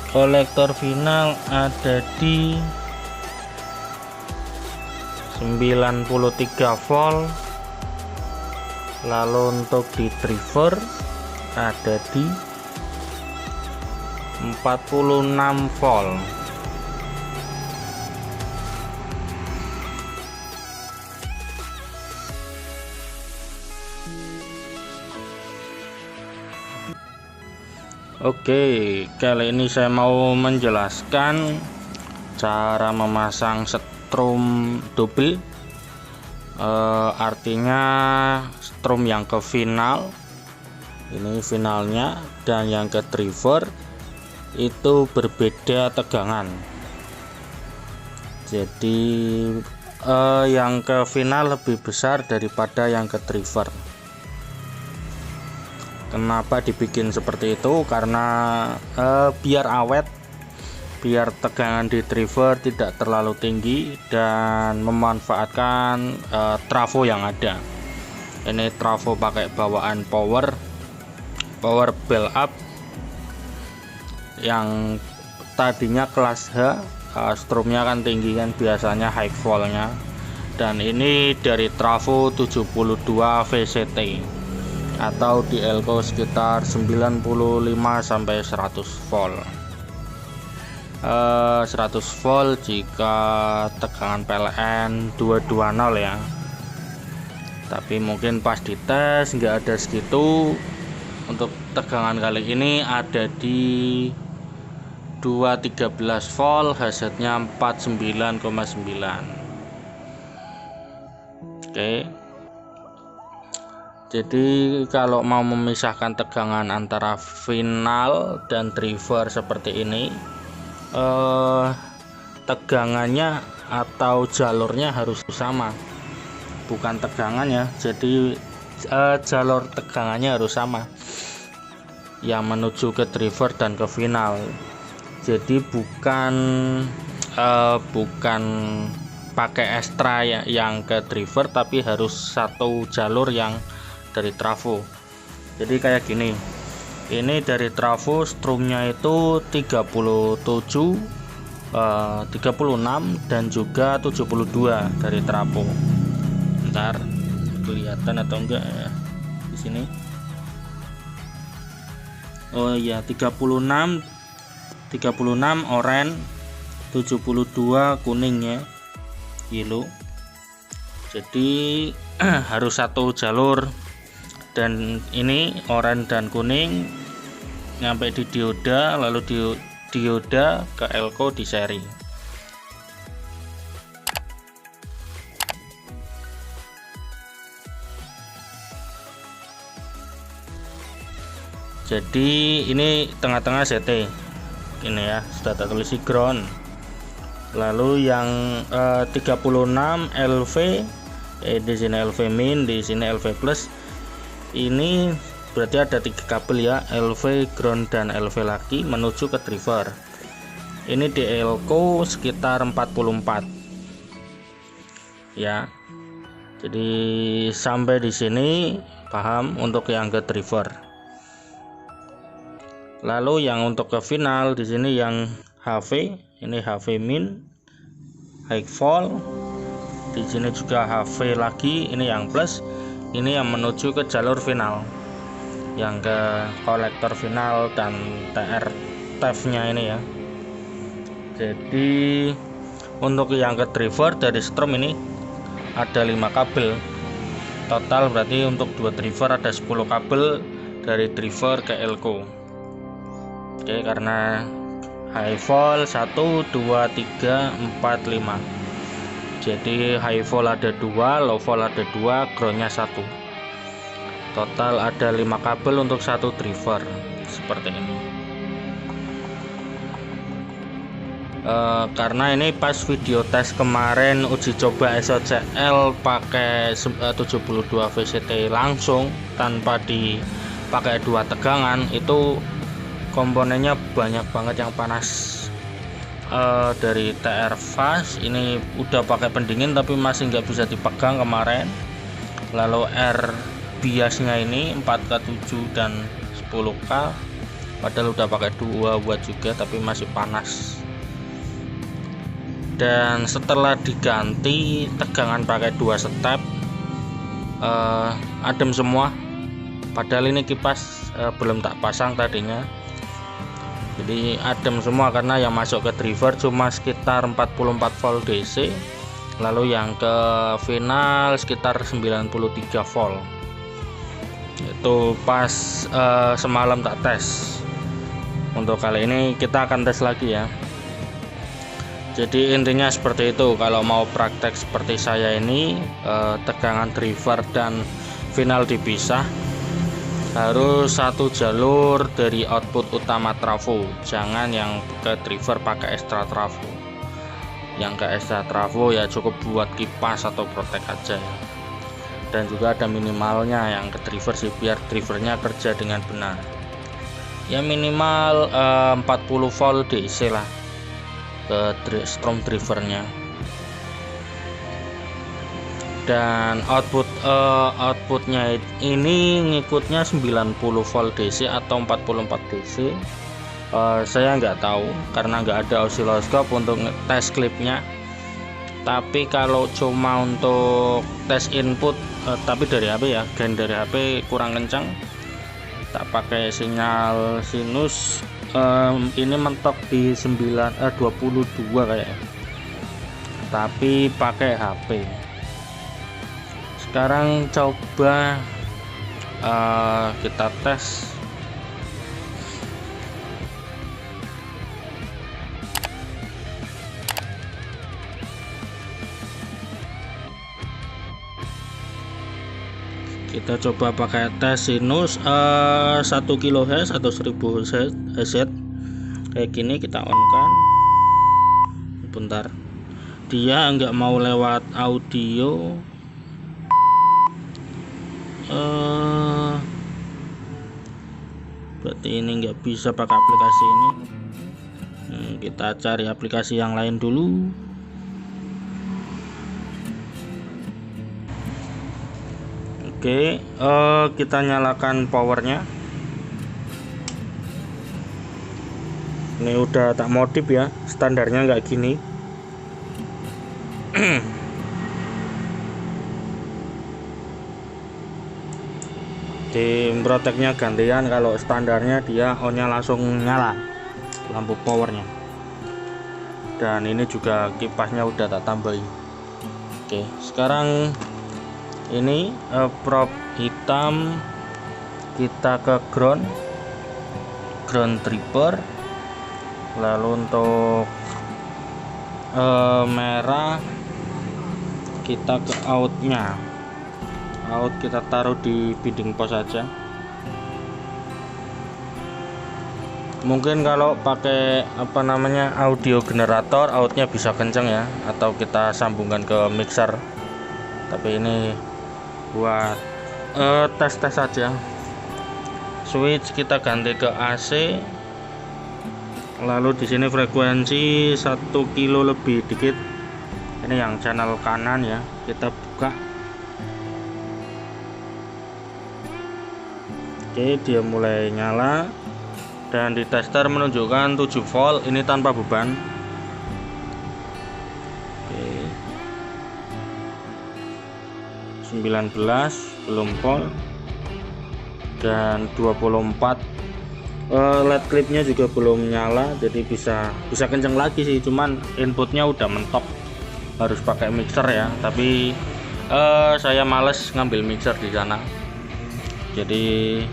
kolektor final ada di 93 volt. Lalu untuk di driver ada di 46 volt. Oke, kali ini saya mau menjelaskan cara memasang strom double. Artinya strom yang ke final, ini finalnya, dan yang ke driver itu berbeda tegangan. Jadi yang ke final lebih besar daripada yang ke driver. Kenapa dibikin seperti itu? Karena biar awet, biar tegangan di driver tidak terlalu tinggi dan memanfaatkan trafo yang ada. Ini trafo pakai bawaan power bell up yang tadinya kelas H, stromnya kan tinggi kan, biasanya high voltnya, dan ini dari trafo 72 VCT atau di elko sekitar 95 sampai 100 volt. 100 volt jika tegangan PLN 220 ya, tapi mungkin pas dites nggak ada segitu. Untuk tegangan kali ini ada di 213 volt, hasilnya 49,9. Oke, jadi kalau mau memisahkan tegangan antara final dan driver seperti ini, tegangannya atau jalurnya harus sama, bukan tegangannya. Jadi jalur tegangannya harus sama yang menuju ke driver dan ke final. Jadi bukan pakai ekstra yang ke driver, tapi harus satu jalur yang dari trafo. Jadi kayak gini, ini dari trafo stromnya itu 36 dan juga 72 dari trafo. Ntar kelihatan atau enggak ya di sini. Oh iya, 36 oranye, 72 kuning ya, yellow. Jadi harus satu jalur, dan ini oranye dan kuning nyampe di dioda, lalu dioda ke elko di seri. Jadi ini tengah-tengah CT ini ya, sudah tak tulis ground. Lalu yang 36 LV, di sini LV min, di sini LV plus. Ini berarti ada 3 kabel ya, LV, ground, dan LV lagi menuju ke driver. Ini di elko sekitar 44 ya. Jadi sampai di sini paham untuk yang ke driver. Lalu yang untuk ke final di sini yang HV, ini HV min, high volt. Di sini juga HV lagi, ini yang plus. Ini yang menuju ke jalur final, yang ke kolektor final dan TR TEF-nya ini ya. Jadi untuk yang ke driver dari strom ini ada 5 kabel total, berarti untuk 2 driver ada 10 kabel dari driver ke elko. Oke, karena high volt 1, 2, 3, 4, 5. Jadi high volt ada 2, low volt ada 2, groundnya 1. Total ada 5 kabel untuk satu driver seperti ini. Karena ini pas video tes kemarin uji coba SOCL pakai 72 VCT langsung tanpa dipakai 2 tegangan, itu komponennya banyak banget yang panas. Dari TR fast ini udah pakai pendingin tapi masih nggak bisa dipegang kemarin. Lalu R biasnya ini 4K7 dan 10K padahal udah pakai 2 watt juga tapi masih panas. Dan setelah diganti tegangan pakai 2 step, adem semua, padahal ini kipas belum tak pasang tadinya. Jadi adem semua karena yang masuk ke driver cuma sekitar 44 volt DC, lalu yang ke final sekitar 93 volt. Itu pas semalam tak tes. Untuk kali ini kita akan tes lagi ya. Jadi intinya seperti itu. Kalau mau praktek seperti saya ini, tegangan driver dan final dipisah, harus satu jalur dari output utama trafo, jangan yang ke driver pakai extra trafo. Yang ke extra trafo ya cukup buat kipas atau protek aja ya. Dan juga ada minimalnya yang ke driver sih, biar drivernya kerja dengan benar ya, minimal 40 volt DC lah ke strom drivernya. Dan outputnya ini ngikutnya 90 volt DC atau 44 DC. Saya nggak tahu karena nggak ada osiloskop untuk tes klipnya. Tapi kalau cuma untuk tes input, tapi dari HP ya, gain dari HP kurang kencang, tak pakai sinyal sinus, ini mentok di 22 kayaknya, tapi pakai HP. Sekarang coba kita tes. Kita coba pakai tes sinus 1 kHz atau 1000 Hz kayak gini. Kita on kan, bentar, dia nggak mau lewat audio. Berarti ini nggak bisa pakai aplikasi ini. Kita cari aplikasi yang lain dulu. Oke, kita nyalakan powernya. Ini udah tak modif ya, standarnya nggak gini. Di proteknya gantian, kalau standarnya dia onnya langsung nyala lampu powernya. Dan ini juga kipasnya udah tak tambahin. Oke, sekarang ini prop hitam kita ke ground driver, lalu untuk merah kita ke outnya. Out kita taruh di binding pos saja. Mungkin kalau pakai audio generator, outnya bisa kenceng ya, atau kita sambungkan ke mixer. Tapi ini buat tes-tes saja. Switch kita ganti ke AC. Lalu di sini frekuensi 1 kilo lebih dikit. Ini yang channel kanan ya, kita buka. Oke, dia mulai nyala dan di tester menunjukkan 7 volt, ini tanpa beban. Oke, 19 belum volt, dan 24 LED clipnya juga belum nyala, jadi bisa kenceng lagi sih, cuman inputnya udah mentok, harus pakai mixer ya. Tapi saya males ngambil mixer di sana, jadi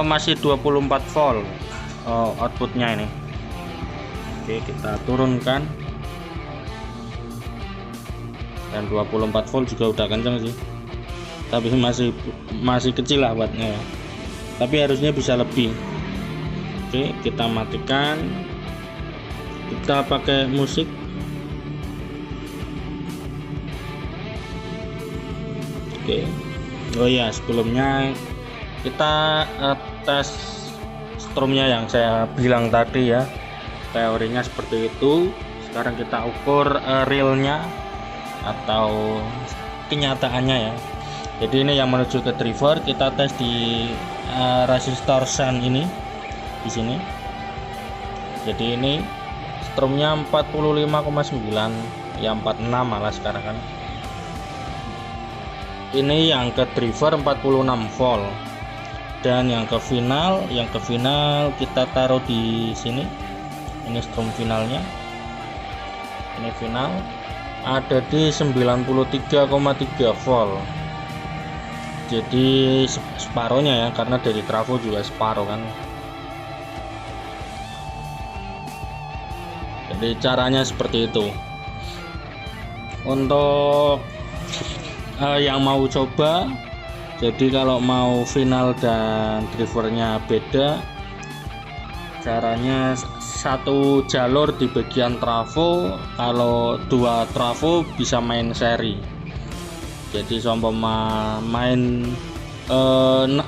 masih 24 volt outputnya ini. Oke, kita turunkan, dan 24 volt juga udah kenceng sih, tapi masih kecil lah wattnya ya, tapi harusnya bisa lebih. Oke, kita matikan, kita pakai musik. Oke, oh ya, sebelumnya kita tes stromnya yang saya bilang tadi ya, teorinya seperti itu. Sekarang kita ukur realnya atau kenyataannya ya. Jadi ini yang menuju ke driver, kita tes di resistor shunt ini di sini. Jadi ini strumnya 45,9 ya, 46 malah sekarang kan. Ini yang ke driver 46 volt, dan yang ke final kita taruh di sini. Ini strum finalnya, ini final ada di 93,3 volt. Jadi separuhnya ya, karena dari trafo juga separuh kan. Jadi caranya seperti itu. Untuk yang mau coba, jadi kalau mau final dan drivernya beda, caranya satu jalur di bagian trafo. Kalau dua trafo bisa main seri. Jadi seumpama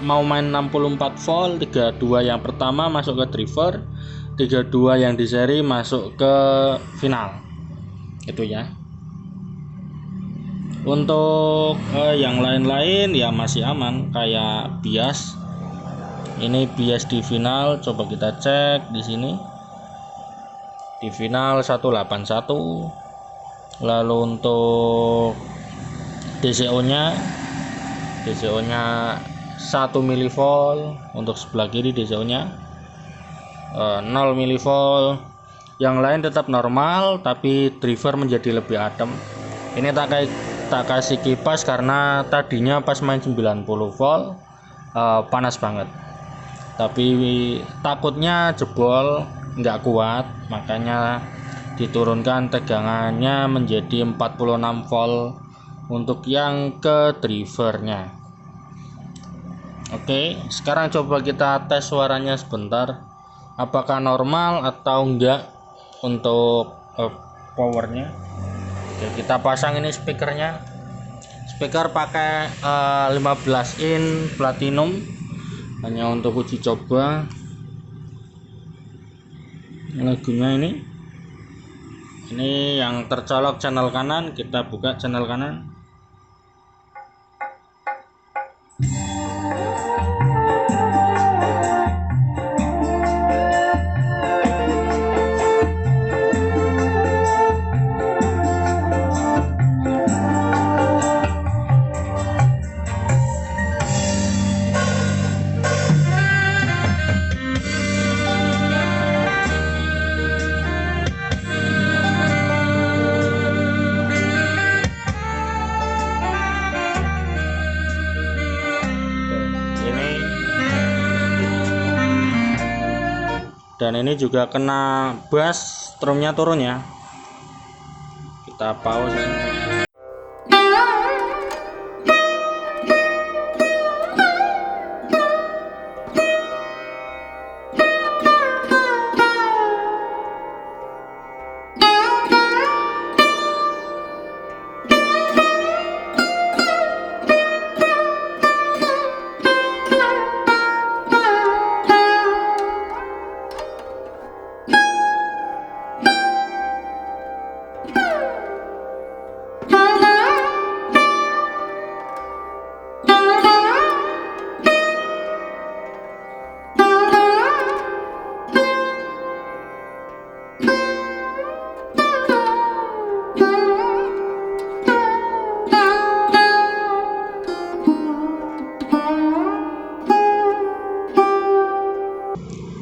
mau main 64 volt, 32 yang pertama masuk ke driver, 32 yang di seri masuk ke final, itu ya. Untuk yang lain-lain ya masih aman, kayak bias. Ini bias di final, coba kita cek di sini. Di final 181. Lalu untuk DCO-nya 1 mV, untuk sebelah kiri DCO-nya 0 mV. Yang lain tetap normal, tapi driver menjadi lebih adem. Ini tak kasih kipas karena tadinya pas main 90 volt panas banget, tapi takutnya jebol nggak kuat, makanya diturunkan tegangannya menjadi 46 volt untuk yang ke drivernya. Oke, sekarang coba kita tes suaranya sebentar, apakah normal atau enggak untuk powernya. Oke, kita pasang ini speakernya. Speaker pakai 15 in platinum, hanya untuk uji coba. Lagunya ini yang tercolok channel kanan, kita buka channel kanan. Dan ini juga kena bass, strumnya turun ya. Kita pause.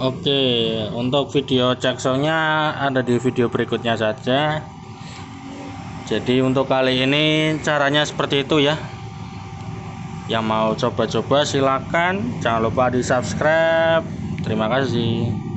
Oke, untuk video cek soundnya ada di video berikutnya saja. Jadi untuk kali ini caranya seperti itu ya. Yang mau coba-coba silakan, jangan lupa di subscribe. Terima kasih.